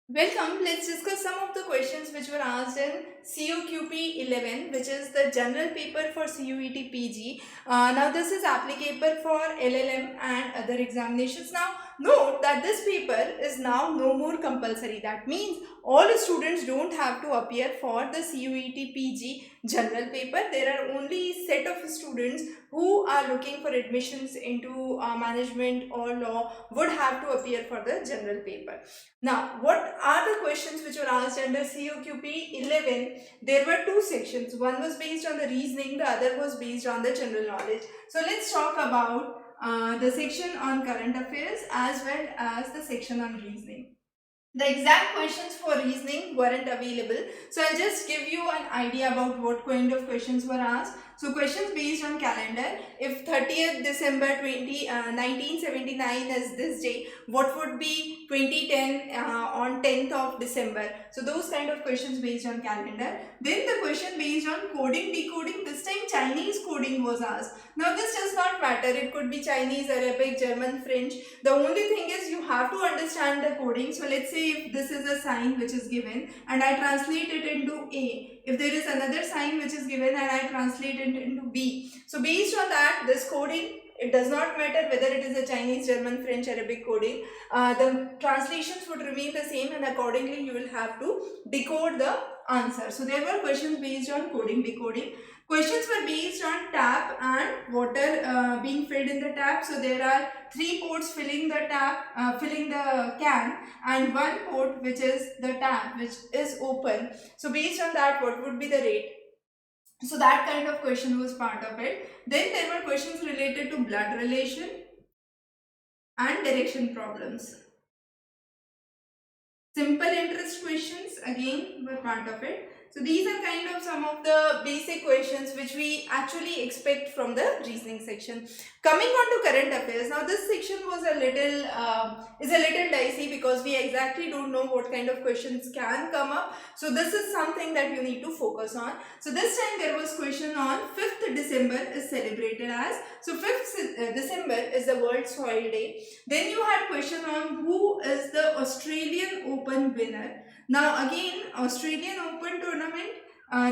Welcome. Let's discuss some of the questions which were asked in COQP-11, which is the general paper for CUET PG. Now, this is applicable for LLM and other examinations. Now, note that this paper is now no more compulsory. That means all students don't have to appear for the CUET PG general paper. There are only set of students who are looking for admissions into management or law would have to appear for the general paper. Now, what are the questions which were asked under COQP 11? There were two sections. One was based on the reasoning, the other was based on the general knowledge. So, let's talk about the section on current affairs as well as the section on reasoning. The exact questions for reasoning weren't available. So I'll just give you an idea about what kind of questions were asked. So questions based on calendar. If 30th December 1979 is this day, what would be 2010 on 10th of December? So those kind of questions based on calendar. Then the question based on coding, decoding. This time Chinese coding was asked. Now this does not matter. It could be Chinese, Arabic, German, French. The only thing is you have to understand the coding. So let's say if this is a sign which is given and I translate it into A. If there is another sign which is given and I translate it into B. So based on that, this coding, it does not matter whether it is a Chinese, German, French, Arabic coding. The translations would remain the same and accordingly you will have to decode the answer. So there were questions based on coding, decoding. Questions were based on tap and water being filled in the tap. So there are 3 ports filling the tap, filling the can, and 1 port which is the tap which is open. So based on that, what would be the rate? So that kind of question was part of it. Then there were questions related to blood relation and direction problems. Simple interest questions again were part of it. So these are kind of some of the basic questions which we actually expect from the reasoning section. Coming on to current affairs. Now this section was a little dicey because we exactly don't know what kind of questions can come up. So this is something that you need to focus on. So this time there was question on 5th December is celebrated as. So 5th December is the World Soil Day. Then you had question on who is the Australian Open winner. Now again, Australian Open tournament,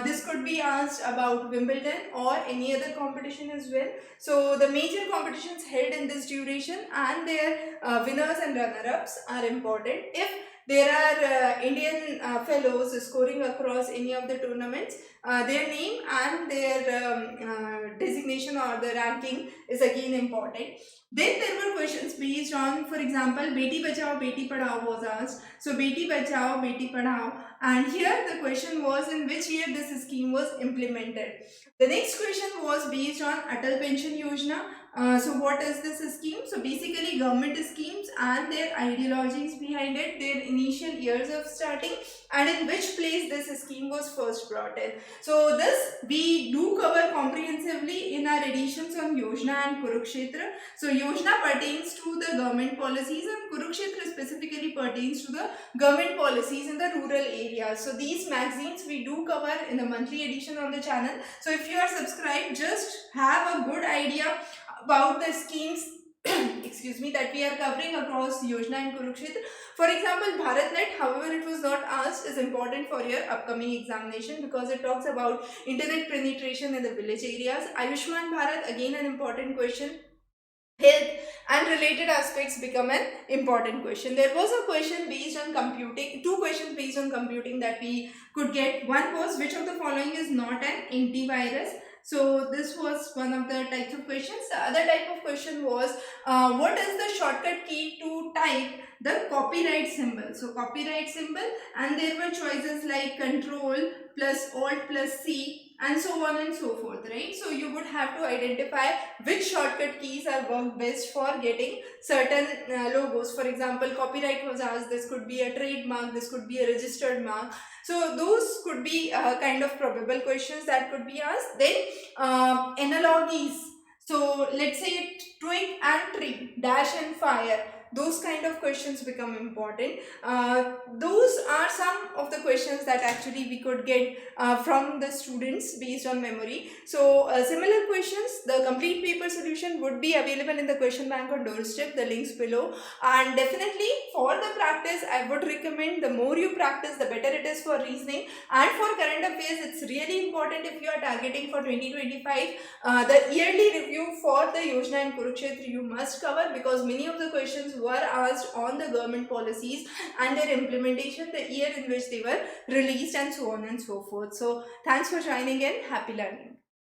this could be asked about Wimbledon or any other competition as well. So the major competitions held in this duration and their winners and runner-ups are important. If there are Indian fellows scoring across any of the tournaments, their name and their designation or the ranking is again important. Then there were questions based on, for example, Beti Bachao, Beti Padhao was asked. So Beti Bachao, Beti Padhao, and here the question was in which year this scheme was implemented. The next question was based on Atal Pension Yojana. So what is this scheme? So basically government schemes and their ideologies behind it, their initial years of starting, and in which place this scheme was first brought in. So this we do cover comprehensively in our editions on Yojana and Kurukshetra. So Yojana pertains to the government policies and Kurukshetra specifically pertains to the government policies in the rural areas. So these magazines we do cover in the monthly edition on the channel. So if you are subscribed, just have a good idea about the schemes excuse me, that we are covering across Yojana and Kurukshetra. For example, BharatNet, however it was not asked, is important for your upcoming examination because it talks about internet penetration in the village areas. Ayushman Bharat, again an important question. Health and related aspects become an important question. There was a question based on computing, 2 questions based on computing that we could get. One was which of the following is not an antivirus. So this was one of the types of questions. The other type of question was what is the shortcut key to type the copyright symbol. So copyright symbol, and there were choices like control plus alt plus C and so on and so forth, right? So you would have to identify which shortcut keys are work best for getting certain logos. For example, copyright was asked, this could be a trademark, this could be a registered mark. So those could be kind of probable questions that could be asked. Then analogies. So let's say twig and tree, dash and fire. those kind of questions become important. Those are some of the questions that actually we could get from the students based on memory. So similar questions, the complete paper solution would be available in the question bank on doorstep, the links below. And definitely for the practice, I would recommend the more you practice, the better it is for reasoning. And for current affairs, it's really important if you are targeting for 2025, the yearly review for the Yojana and Kurukshetra you must cover, because many of the questions were asked on the government policies and their implementation, the year in which they were released, and so on and so forth. So thanks for joining in. Happy learning.